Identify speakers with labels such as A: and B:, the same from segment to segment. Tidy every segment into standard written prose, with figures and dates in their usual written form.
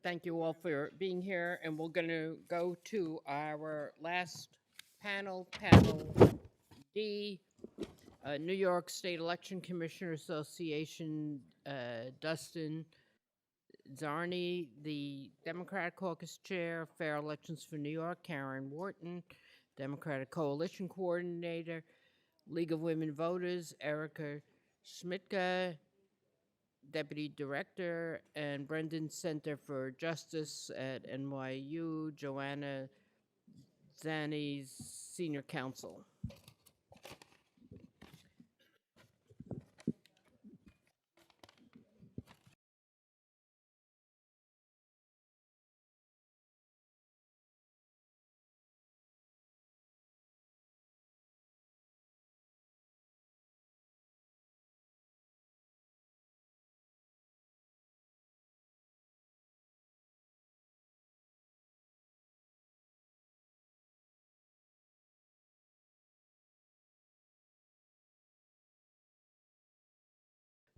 A: Thank you all for being here, and we're going to go to our last panel, panel D, New York State Election Commissioner Association, Dustin Zarni, the Democratic Caucus Chair, Fair Elections for New York, Karen Wharton, Democratic Coalition Coordinator, League of Women Voters, Erica Schmitka, Deputy Director, and Brendan Center for Justice at NYU, Joanna Zani's Senior Counsel.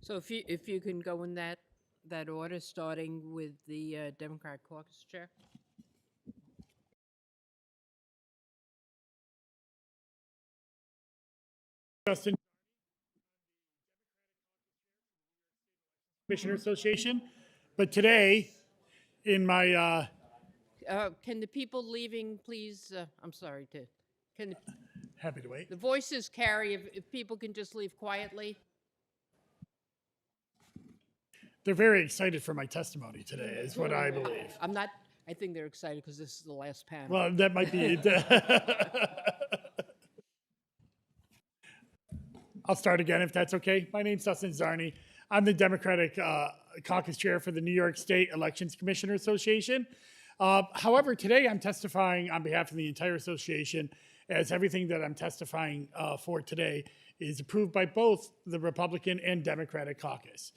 A: So if you can go in that order, starting with the Democratic Caucus Chair.
B: Justin, Commissioner Association, but today, in my
A: Can the people leaving please? I'm sorry to. Can
B: happy to wait.
A: the voices carry? If people can just leave quietly.
B: They're very excited for my testimony today, is what I believe.
A: I'm not. I think they're excited because this is the last panel.
B: Well, that might be it. I'll start again if that's okay. My name's Dustin Zarni. I'm the Democratic Caucus Chair for the New York State Elections Commissioner Association. However, today I'm testifying on behalf of the entire association, as everything that I'm testifying for today is approved by both the Republican and Democratic caucus.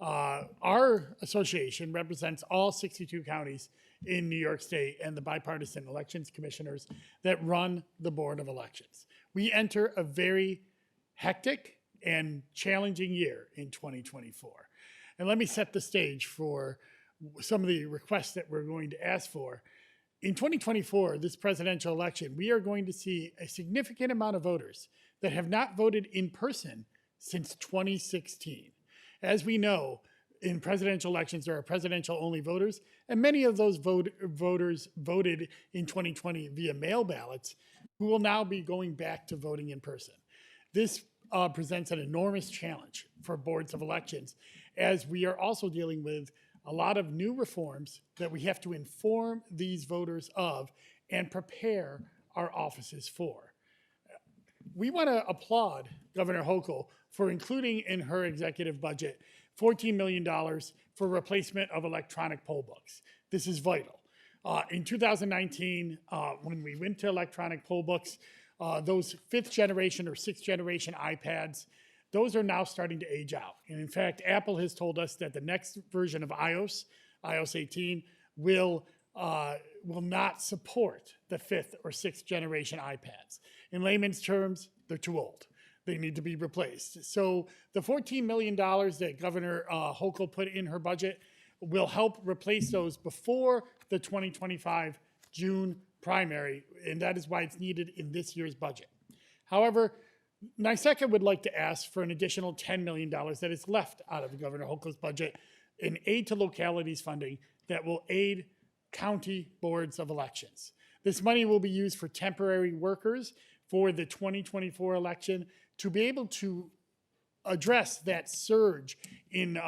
B: Our association represents all 62 counties in New York State and the bipartisan elections commissioners that run the Board of Elections. We enter a very hectic and challenging year in 2024. And let me set the stage for some of the requests that we're going to ask for. In 2024, this presidential election, we are going to see a significant amount of voters that have not voted in person since 2016. As we know, in presidential elections, there are presidential-only voters, and many of those voters voted in 2020 via mail ballots, who will now be going back to voting in person. This presents an enormous challenge for boards of elections, as we are also dealing with a lot of new reforms that we have to inform these voters of and prepare our offices for. We want to applaud Governor Hochul for including in her executive budget $14 million for replacement of electronic poll books. This is vital. In 2019, when we went to electronic poll books, those 5th generation or 6th generation iPads, those are now starting to age out. And in fact, Apple has told us that the next version of iOS 18, will not support the 5th or 6th generation iPads. In layman's terms, they're too old. They need to be replaced. So the $14 million that Governor Hochul put in her budget will help replace those before the 2025 June primary, and that is why it's needed in this year's budget. However, NYSECA would like to ask for an additional $10 million that is left out of Governor Hochul's budget in aid to localities funding that will aid county boards of elections. This money will be used for temporary workers for the 2024 election to be able to address that surge in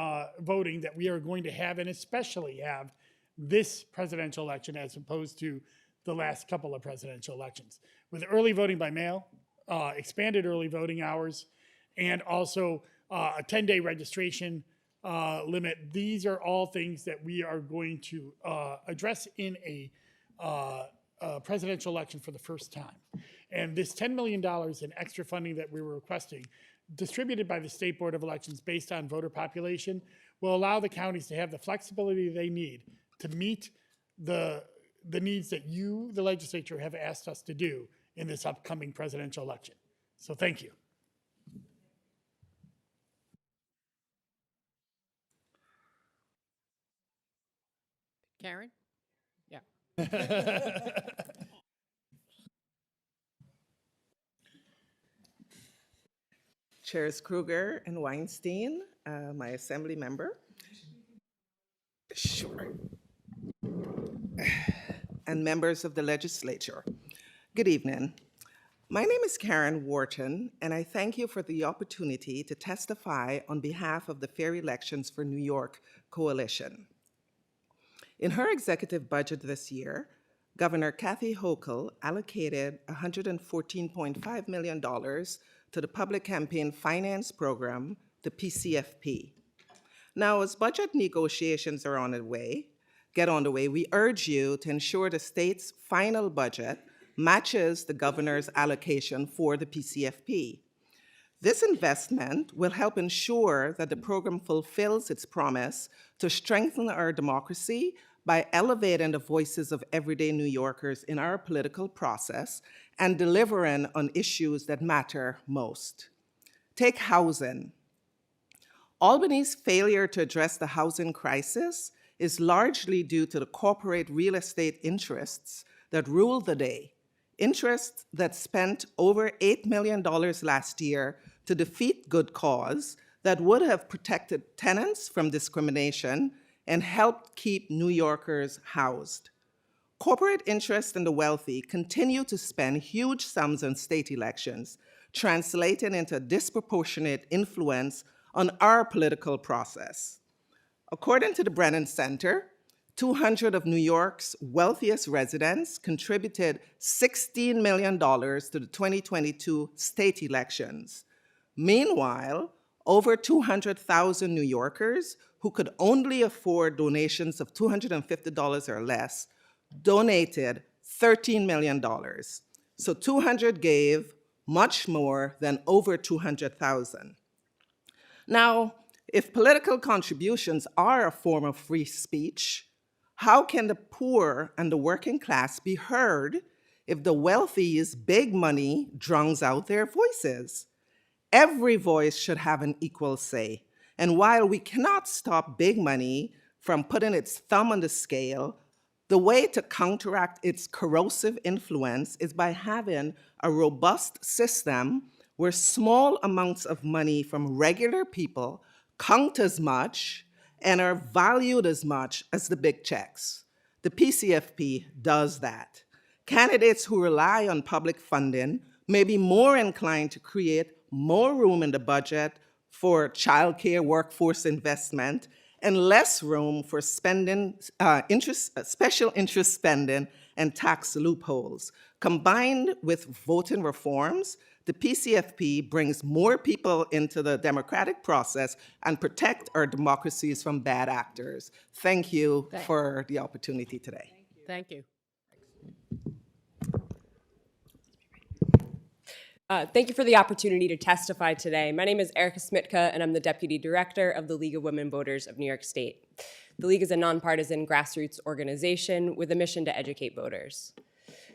B: voting that we are going to have, and especially have this presidential election as opposed to the last couple of presidential elections. With early voting by mail, expanded early voting hours, and also a 10-day registration limit. These are all things that we are going to address in a presidential election for the first time. And this $10 million in extra funding that we were requesting, distributed by the State Board of Elections based on voter population, will allow the counties to have the flexibility they need to meet the needs that you, the legislature, have asked us to do in this upcoming presidential election. So thank you.
A: Karen? Yeah.
C: Chairs Kruger and Weinstein, my assembly member. Sure. And members of the legislature. Good evening. My name is Karen Wharton, and I thank you for the opportunity to testify on behalf of the Fair Elections for New York Coalition. In her executive budget this year, Governor Kathy Hochul allocated $114.5 million to the Public Campaign Finance Program, the PCFP. Now, as budget negotiations are on the way, we urge you to ensure the state's final budget matches the governor's allocation for the PCFP. This investment will help ensure that the program fulfills its promise to strengthen our democracy by elevating the voices of everyday New Yorkers in our political process and delivering on issues that matter most. Take housing. Albany's failure to address the housing crisis is largely due to the corporate real estate interests that rule the day, interests that spent over $8 million last year to defeat good cause that would have protected tenants from discrimination and helped keep New Yorkers housed. Corporate interests and the wealthy continue to spend huge sums on state elections, translating into disproportionate influence on our political process. According to the Brennan Center, 200 of New York's wealthiest residents contributed $16 million to the 2022 state elections. Meanwhile, over 200,000 New Yorkers who could only afford donations of $250 or less donated $13 million. So 200 gave much more than over 200,000. Now, if political contributions are a form of free speech, how can the poor and the working class be heard if the wealthy's big money drowns out their voices? Every voice should have an equal say. And while we cannot stop big money from putting its thumb on the scale, the way to counteract its corrosive influence is by having a robust system where small amounts of money from regular people count as much and are valued as much as the big checks. The PCFP does that. Candidates who rely on public funding may be more inclined to create more room in the budget for childcare workforce investment and less room for spending, special interest spending and tax loopholes. Combined with voting reforms, the PCFP brings more people into the democratic process and protect our democracies from bad actors. Thank you for the opportunity today.
A: Thank you.
D: Thank you for the opportunity to testify today. My name is Erica Smitka, and I'm the Deputy Director of the League of Women Voters of New York State. The League is a nonpartisan grassroots organization with a mission to educate voters.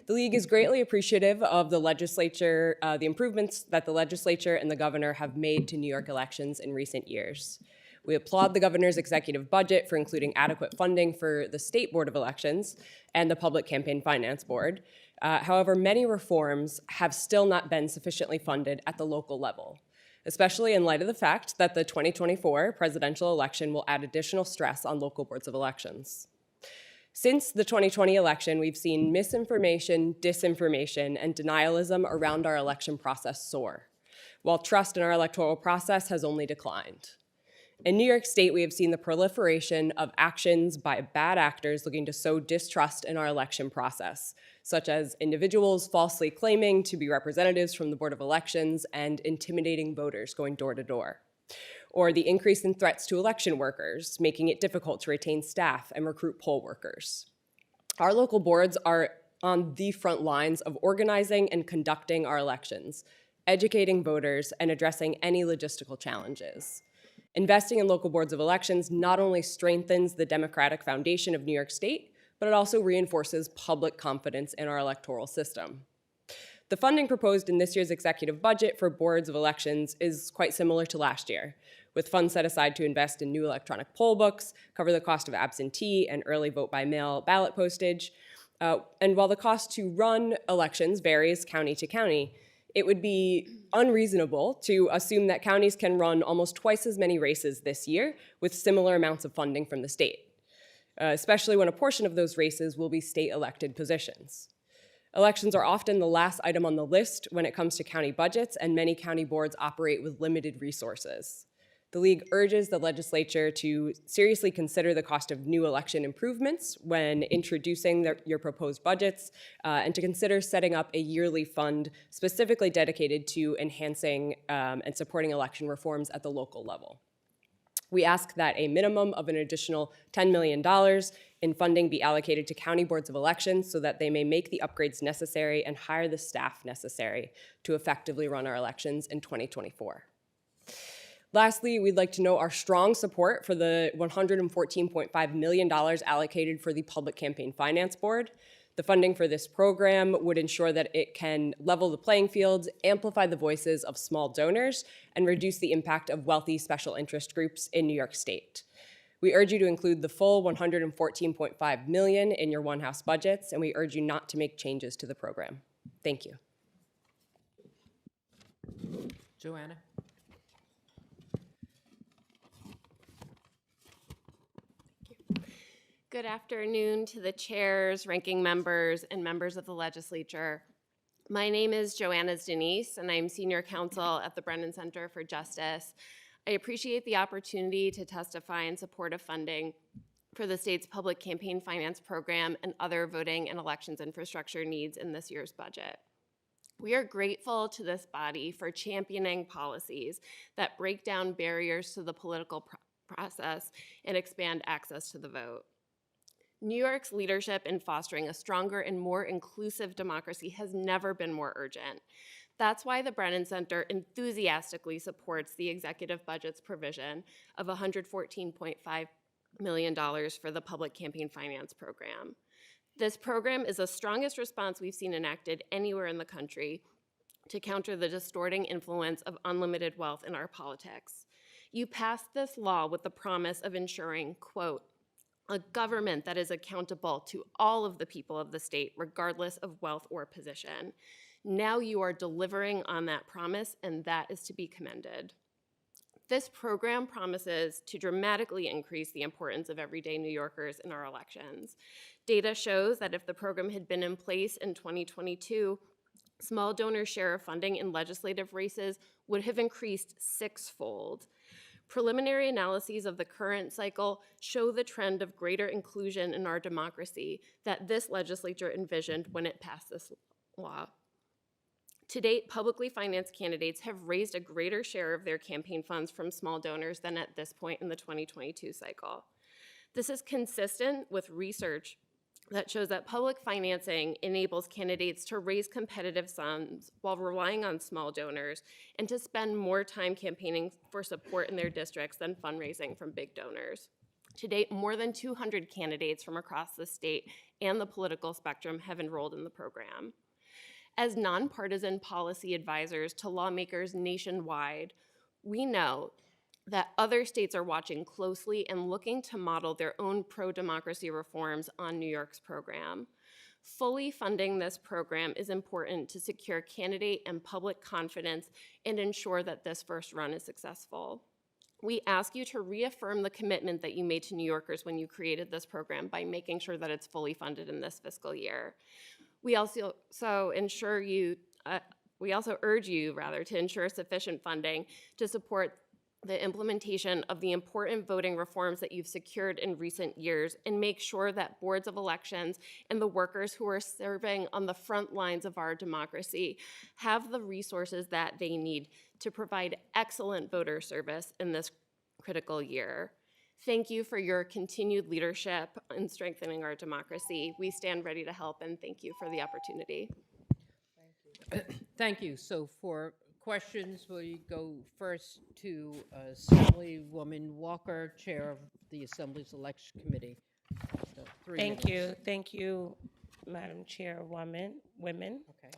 D: The League is greatly appreciative of the legislature, the improvements that the legislature and the governor have made to New York elections in recent years. We applaud the governor's executive budget for including adequate funding for the State Board of Elections and the Public Campaign Finance Board. However, many reforms have still not been sufficiently funded at the local level, especially in light of the fact that the 2024 presidential election will add additional stress on local boards of elections. Since the 2020 election, we've seen misinformation, disinformation, and denialism around our election process soar, while trust in our electoral process has only declined. In New York State, we have seen the proliferation of actions by bad actors looking to sow distrust in our election process, such as individuals falsely claiming to be representatives from the Board of Elections and intimidating voters going door to door, or the increase in threats to election workers, making it difficult to retain staff and recruit poll workers. Our local boards are on the front lines of organizing and conducting our elections, educating voters, and addressing any logistical challenges. Investing in local boards of elections not only strengthens the democratic foundation of New York State, but it also reinforces public confidence in our electoral system. The funding proposed in this year's executive budget for boards of elections is quite similar to last year, with funds set aside to invest in new electronic poll books, cover the cost of absentee and early vote-by-mail ballot postage. And while the cost to run elections varies county to county, it would be unreasonable to assume that counties can run almost twice as many races this year with similar amounts of funding from the state, especially when a portion of those races will be state elected positions. Elections are often the last item on the list when it comes to county budgets, and many county boards operate with limited resources. The League urges the legislature to seriously consider the cost of new election improvements when introducing your proposed budgets, and to consider setting up a yearly fund specifically dedicated to enhancing and supporting election reforms at the local level. We ask that a minimum of an additional $10 million in funding be allocated to county boards of elections so that they may make the upgrades necessary and hire the staff necessary to effectively run our elections in 2024. Lastly, we'd like to note our strong support for the $114.5 million allocated for the Public Campaign Finance Board. The funding for this program would ensure that it can level the playing field, amplify the voices of small donors, and reduce the impact of wealthy special interest groups in New York State. We urge you to include the full $114.5 million in your one-house budgets, and we urge you not to make changes to the program. Thank you.
A: Joanna?
E: Good afternoon to the chairs, ranking members, and members of the legislature. My name is Joanna Denise, and I'm senior counsel at the Brennan Center for Justice. I appreciate the opportunity to testify in support of funding for the state's public campaign finance program and other voting and elections infrastructure needs in this year's budget. We are grateful to this body for championing policies that break down barriers to the political process and expand access to the vote. New York's leadership in fostering a stronger and more inclusive democracy has never been more urgent. That's why the Brennan Center enthusiastically supports the executive budget's provision of $114.5 million for the public campaign finance program. This program is the strongest response we've seen enacted anywhere in the country to counter the distorting influence of unlimited wealth in our politics. You passed this law with the promise of ensuring, quote, a government that is accountable to all of the people of the state, regardless of wealth or position. Now you are delivering on that promise, and that is to be commended. This program promises to dramatically increase the importance of everyday New Yorkers in our elections. Data shows that if the program had been in place in 2022, small donor share of funding in legislative races would have increased sixfold. Preliminary analyses of the current cycle show the trend of greater inclusion in our democracy that this legislature envisioned when it passed this law. To date, publicly financed candidates have raised a greater share of their campaign funds from small donors than at this point in the 2022 cycle. This is consistent with research that shows that public financing enables candidates to raise competitive sums while relying on small donors and to spend more time campaigning for support in their districts than fundraising from big donors. To date, more than 200 candidates from across the state and the political spectrum have enrolled in the program. As nonpartisan policy advisors to lawmakers nationwide, we know that other states are watching closely and looking to model their own pro-democracy reforms on New York's program. Fully funding this program is important to secure candidate and public confidence and ensure that this first run is successful. We ask you to reaffirm the commitment that you made to New Yorkers when you created this program by making sure that it's fully funded in this fiscal year. We also urge you to ensure sufficient funding to support the implementation of the important voting reforms that you've secured in recent years, and make sure that boards of elections and the workers who are serving on the front lines of our democracy have the resources that they need to provide excellent voter service in this critical year. Thank you for your continued leadership in strengthening our democracy. We stand ready to help, and thank you for the opportunity.
A: Thank you. So for questions, we go first to Assemblywoman Walker, Chair of the Assembly's Election Committee. So 3 minutes.
F: Thank you, Madam Chairwoman, women.
A: Okay.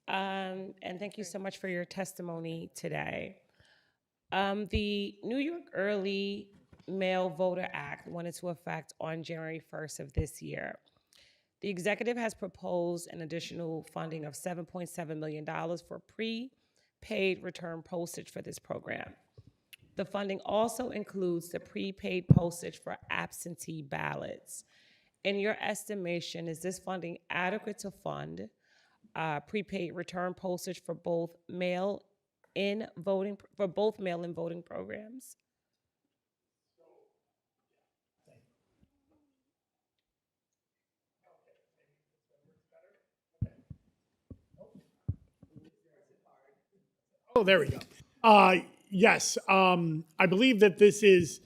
F: And thank you so much for your testimony today. The New York Early Mail Voter Act went into effect on January 1st of this year. The executive has proposed an additional funding of $7.7 million for prepaid return postage for this program. The funding also includes the prepaid postage for absentee ballots. In your estimation, is this funding adequate to fund prepaid return postage for both mail-in voting programs?
B: Oh, there we go. Yes, I believe that this is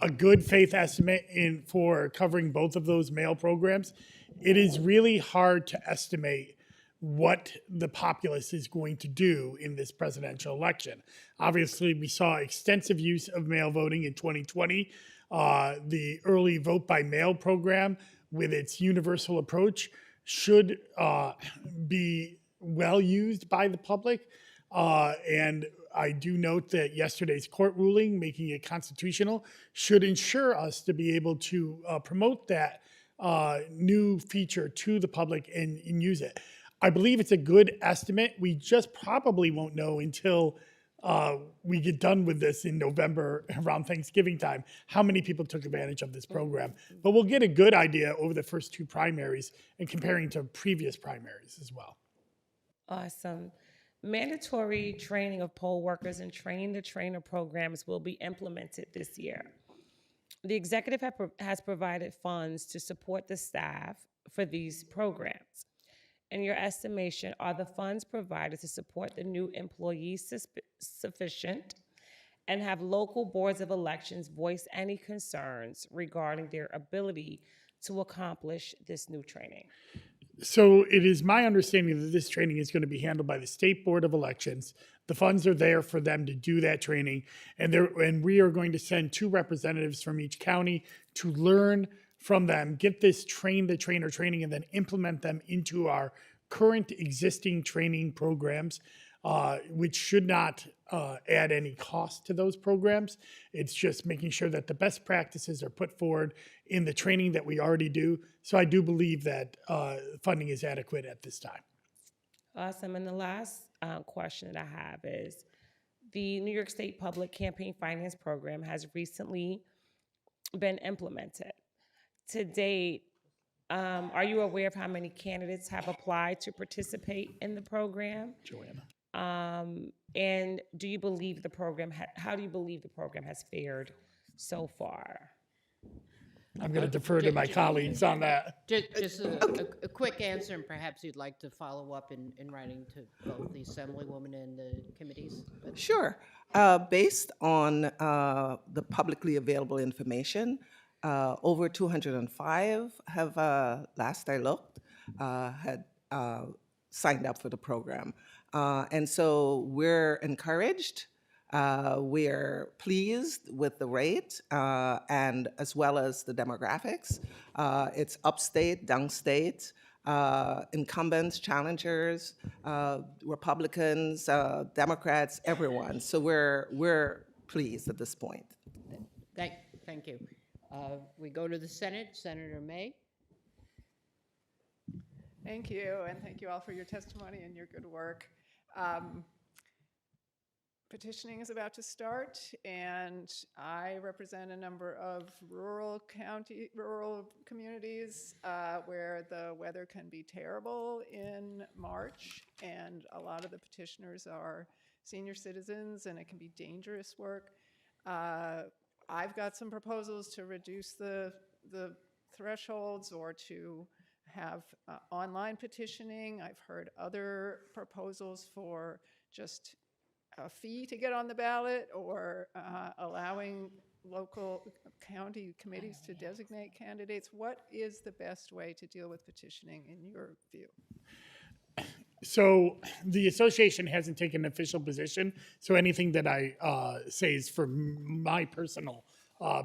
B: a good faith estimate for covering both of those mail programs. It is really hard to estimate what the populace is going to do in this presidential election. Obviously, we saw extensive use of mail voting in 2020. The early vote by mail program, with its universal approach, should be well used by the public. And I do note that yesterday's court ruling, making it constitutional, should ensure us to be able to promote that new feature to the public and use it. I believe it's a good estimate. We just probably won't know until we get done with this in November around Thanksgiving time, how many people took advantage of this program. But we'll get a good idea over the first two primaries and comparing to previous primaries as well.
F: Awesome. Mandatory training of poll workers and train the trainer programs will be implemented this year. The executive has provided funds to support the staff for these programs. In your estimation, are the funds provided to support the new employees sufficient? And have local boards of elections voiced any concerns regarding their ability to accomplish this new training?
B: So it is my understanding that this training is going to be handled by the State Board of Elections. The funds are there for them to do that training. And we are going to send 2 representatives from each county to learn from them, get this train the trainer training, and then implement them into our current existing training programs, which should not add any cost to those programs. It's just making sure that the best practices are put forward in the training that we already do. So I do believe that funding is adequate at this time.
F: Awesome. And the last question that I have is, the New York State Public Campaign Finance Program has recently been implemented. To date, are you aware of how many candidates have applied to participate in the program?
B: Joanna.
F: And do you believe the program, how do you believe the program has fared so far?
B: I'm going to defer to my colleagues on that.
A: Just a quick answer, and perhaps you'd like to follow up in writing to both the Assemblywoman and the committees.
C: Sure. Based on the publicly available information, over 205 have, last I looked, had signed up for the program. And so we're encouraged. We're pleased with the rate and as well as the demographics. It's upstate, downstate, incumbents, challengers, Republicans, Democrats, everyone. So we're pleased at this point.
A: Thank you. We go to the Senate. Senator May.
G: Thank you, and thank you all for your testimony and your good work. Petitioning is about to start, and I represent a number of rural communities where the weather can be terrible in March, and a lot of the petitioners are senior citizens, and it can be dangerous work. I've got some proposals to reduce the thresholds or to have online petitioning. I've heard other proposals for just a fee to get on the ballot, or allowing local county committees to designate candidates. What is the best way to deal with petitioning in your view?
B: So the association hasn't taken an official position, so anything that I say is for my personal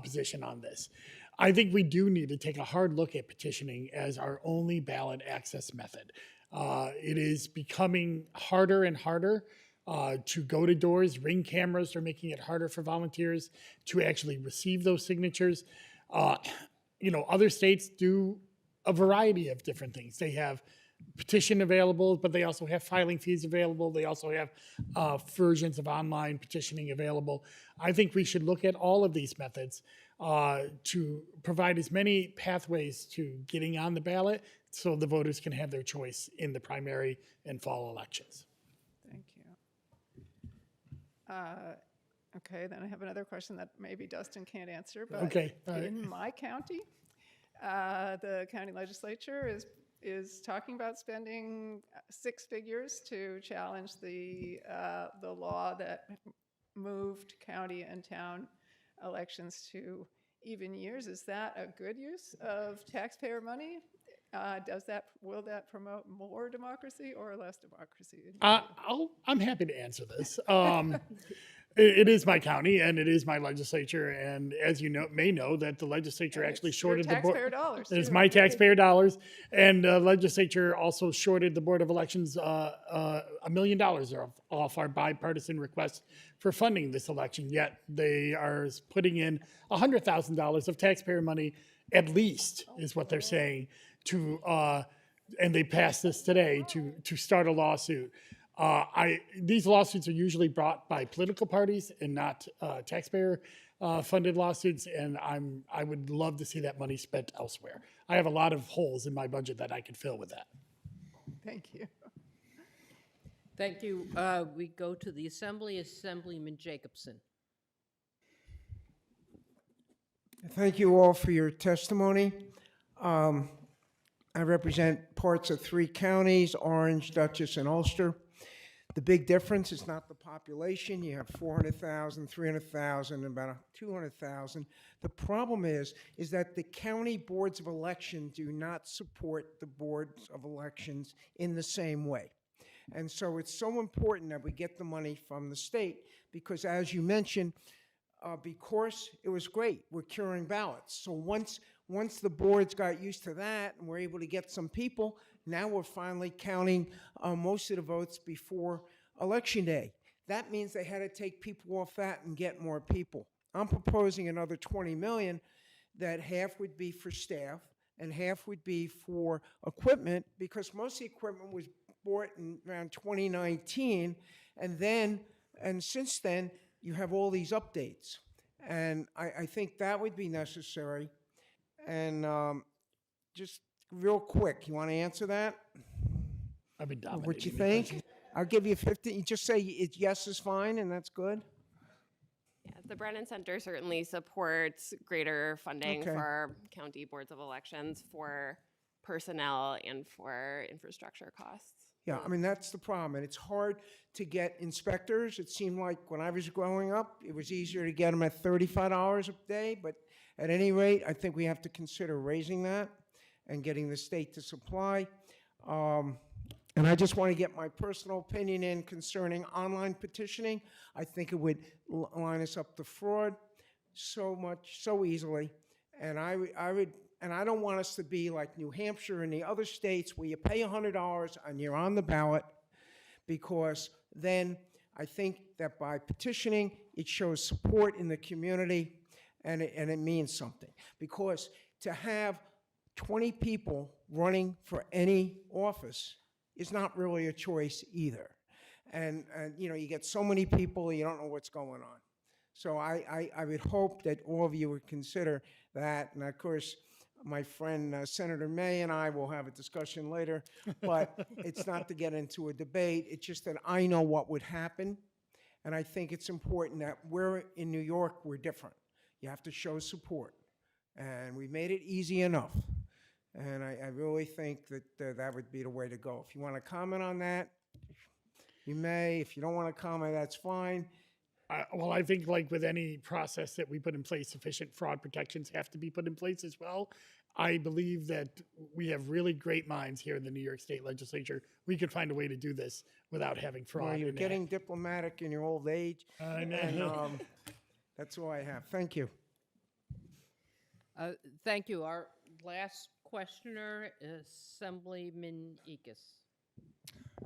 B: position on this. I think we do need to take a hard look at petitioning as our only ballot access method. It is becoming harder and harder to go to doors. Ring cameras are making it harder for volunteers to actually receive those signatures. Other states do a variety of different things. They have petition available, but they also have filing fees available. They also have versions of online petitioning available. I think we should look at all of these methods to provide as many pathways to getting on the ballot so the voters can have their choice in the primary and fall elections.
G: Thank you. Okay, then I have another question that maybe Dustin can't answer, but
B: Okay, all right.
G: in my county, the county legislature is talking about spending six figures to challenge the law that moved county and town elections to even years. Is that a good use of taxpayer money? Will that promote more democracy or less democracy?
B: I'm happy to answer this. It is my county and it is my legislature, and as you may know, that the legislature actually shorted the board.
G: Taxpayer dollars.
B: It's
G: too.
B: my taxpayer dollars, and the legislature also shorted the Board of Elections $1 million off our bipartisan request for funding this election. Yet they are putting in $100,000 of taxpayer money, at least, is what they're saying, to and they passed this today to start a lawsuit. These lawsuits are usually brought by political parties and not taxpayer funded lawsuits, and I would love to see that money spent elsewhere. I have a lot of holes in my budget that I could fill with that.
G: Thank you.
A: Thank you. We go to the Assembly, Assemblyman Jacobson.
H: Thank you all for your testimony. I represent parts of 3 counties, Orange, Dutchess, and Ulster. The big difference is not the population. You have 400,000, 300,000, about 200,000. The problem is that the county boards of election do not support the boards of elections in the same way. And so it's so important that we get the money from the state because, as you mentioned, because it was great, we're curing ballots. So once the boards got used to that and we're able to get some people, now we're finally counting most of the votes before Election Day. That means they had to take people off that and get more people. I'm proposing another $20 million, that half would be for staff and half would be for equipment, because most of the equipment was bought in around 2019, and since then, you have all these updates. And I think that would be necessary. And just real quick, you want to answer that?
B: I've been dominating.
H: What you think? I'll give you 50. You just say yes is fine, and that's good.
E: Yeah, the Brennan Center certainly supports greater funding
H: Okay.
E: for county boards of elections for personnel and for infrastructure costs.
H: Yeah, I mean, that's the problem, and it's hard to get inspectors. It seemed like when I was growing up, it was easier to get them at $35 a day, but at any rate, I think we have to consider raising that and getting the state to supply. And I just want to get my personal opinion in concerning online petitioning. I think it would line us up to fraud so easily, and I don't want us to be like New Hampshire and the other states where you pay $100 and you're on the ballot, because then I think that by petitioning, it shows support in the community and it means something. Because to have 20 people running for any office is not really a choice either. And you get so many people, you don't know what's going on. So I would hope that all of you would consider that. And of course, my friend Senator May and I will have a discussion later, but it's not to get into a debate. It's just that I know what would happen, and I think it's important that we're in New York, we're different. You have to show support, and we made it easy enough. And I really think that that would be the way to go. If you want to comment on that, you may. If you don't want to comment, that's fine.
B: Well, I think like with any process that we put in place, sufficient fraud protections have to be put in place as well. I believe that we have really great minds here in the New York State Legislature. We could find a way to do this without having fraud.
H: Well, you're
B: and
H: getting diplomatic in your old age.
B: I know.
H: And that's all I have. Thank you.
A: Thank you. Our last questioner is Assemblyman Ekus.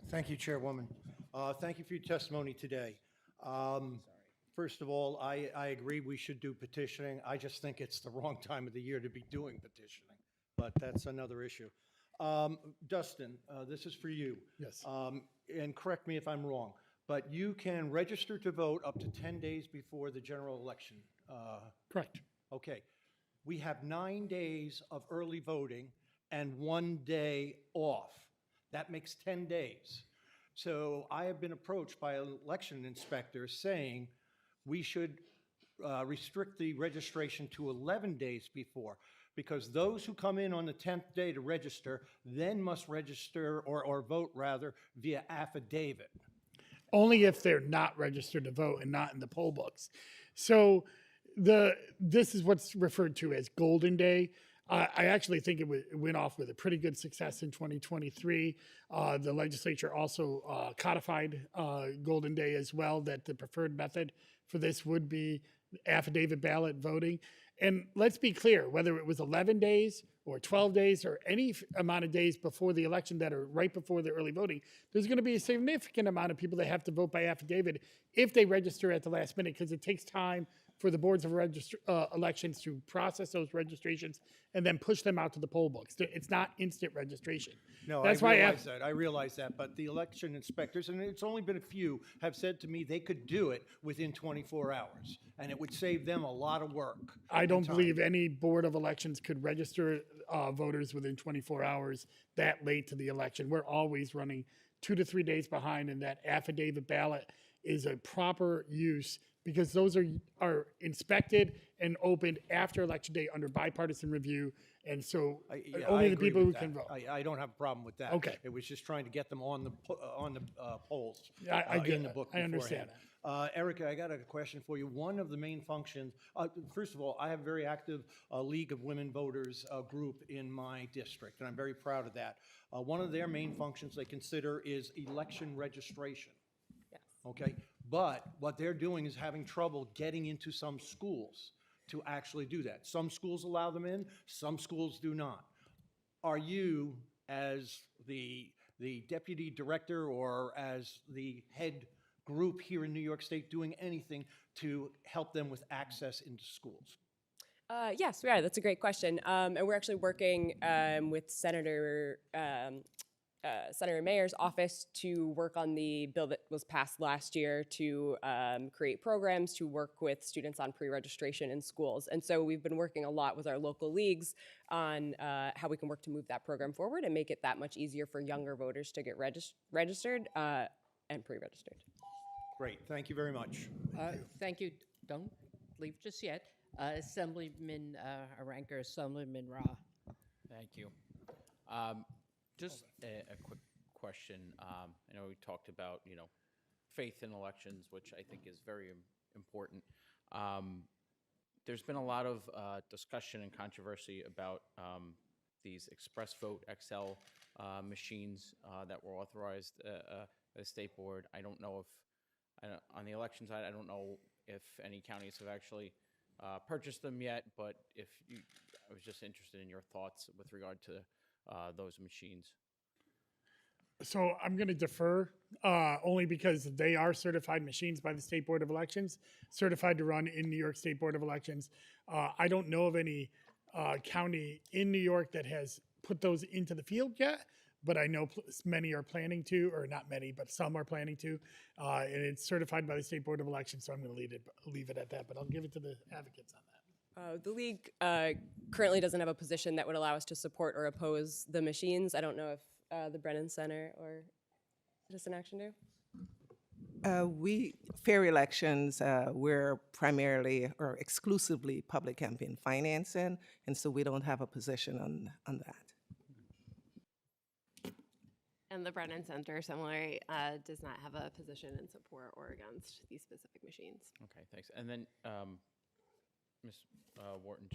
I: Thank you, Chairwoman. Thank you for your testimony today. First of all, I agree we should do petitioning. I just think it's the wrong time of the year to be doing petitioning, but that's another issue. Dustin, this is for you.
B: Yes.
I: And correct me if I'm wrong, but you can register to vote up to 10 days before the general election.
B: Correct.
I: Okay. We have 9 days of early voting and 1 day off. That makes 10 days. So I have been approached by election inspectors saying we should restrict the registration to 11 days before, because those who come in on the 10th day to register then must register or vote rather via affidavit.
B: Only if they're not registered to vote and not in the poll books. So this is what's referred to as Golden Day. I actually think it went off with a pretty good success in 2023. The legislature also codified Golden Day as well, that the preferred method for this would be affidavit ballot voting. And let's be clear, whether it was 11 days or 12 days or any amount of days before the election that are right before the early voting, there's going to be a significant amount of people that have to vote by affidavit if they register at the last minute, because it takes time for the boards of elections to process those registrations and then push them out to the poll books. It's not instant registration.
I: No,
B: That's
I: I
B: why
I: realize that. I realize that. But the election inspectors, and it's only been a few, have said to me they could do it within 24 hours, and it would save them a lot of work.
B: I don't
I: and time.
B: believe any board of elections could register voters within 24 hours that late to the election. We're always running 2 to 3 days behind, and that affidavit ballot is a proper use because those are inspected and opened after election day under bipartisan review, and so only the people who can vote.
I: I don't have a problem with that.
B: Okay.
I: It was just trying to get them on the polls.
B: I get
I: in the
B: that.
I: book
B: I understand
I: beforehand. Erica, I got a question for you. One of the main functions, first of all, I have a very active League of Women Voters group in my district, and I'm very proud of that. One of their main functions they consider is election registration.
D: Yes.
I: Okay, but what they're doing is having trouble getting into some schools to actually do that. Some schools allow them in, some schools do not. Are you, as the deputy director or as the head group here in New York State, doing anything to help them with access into schools?
D: Yes, we are. That's a great question. And we're actually working with Senator Mayer's office to work on the bill that was passed last year to create programs to work with students on pre-registration in schools. And so we've been working a lot with our local leagues on how we can work to move that program forward and make it that much easier for younger voters to get registered and pre-registered.
I: Great, thank you very much.
A: Thank you. Don't leave just yet. Assemblyman Aranker, Assemblyman Ra.
J: Thank you. Just a quick question. I know we talked about, faith in elections, which I think is very important. There's been a lot of discussion and controversy about these Express Vote XL machines that were authorized by the state board. I don't know if, on the election side, I don't know if any counties have actually purchased them yet, but I was just interested in your thoughts with regard to those machines.
B: So I'm going to defer only because they are certified machines by the State Board of Elections, certified to run in New York State Board of Elections. I don't know of any county in New York that has put those into the field yet, but I know many are planning to, or not many, but some are planning to, and it's certified by the State Board of Elections, so I'm going to leave it at that, but I'll give it to the advocates on that.
D: The league currently doesn't have a position that would allow us to support or oppose the machines. I don't know if the Brennan Center or Citizen Action do.
C: Fair elections, we're primarily or exclusively public campaign financing, and so we don't have a position on that.
E: And the Brennan Center, similarly, does not have a position in support or against these specific machines.
J: Okay, thanks. And then, Ms. Wharton,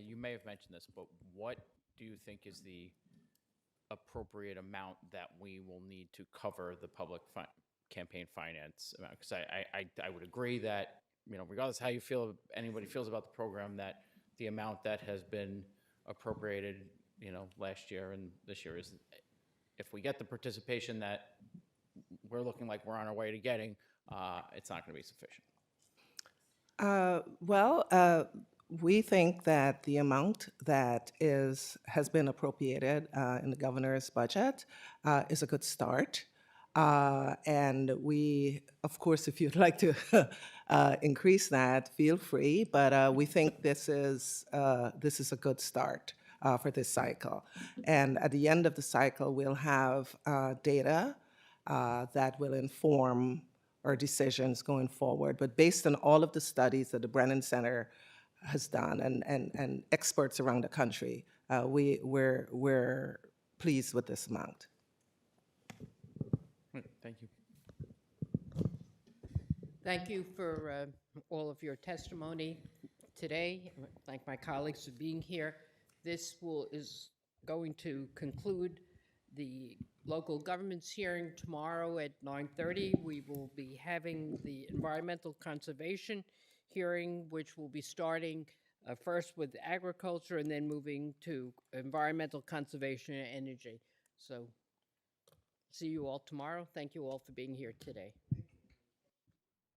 J: you may have mentioned this, but what do you think is the appropriate amount that we will need to cover the public campaign finance amount? Because I would agree that, regardless how anybody feels about the program, that the amount that has been appropriated, last year and this year is, if we get the participation that we're looking like we're on our way to getting, it's not going to be sufficient.
C: We think that the amount that has been appropriated in the governor's budget is a good start. And we, of course, if you'd like to increase that, feel free. But we think this is a good start for this cycle. And at the end of the cycle, we'll have data that will inform our decisions going forward. But based on all of the studies that the Brennan Center has done and experts around the country, we're pleased with this amount.
J: Thank you.
A: Thank you for all of your testimony today. Thank my colleagues for being here. This is going to conclude the local government's hearing tomorrow at 9:30. We will be having the environmental conservation hearing, which will be starting first with agriculture and then moving to environmental conservation and energy. So see you all tomorrow. Thank you all for being here today.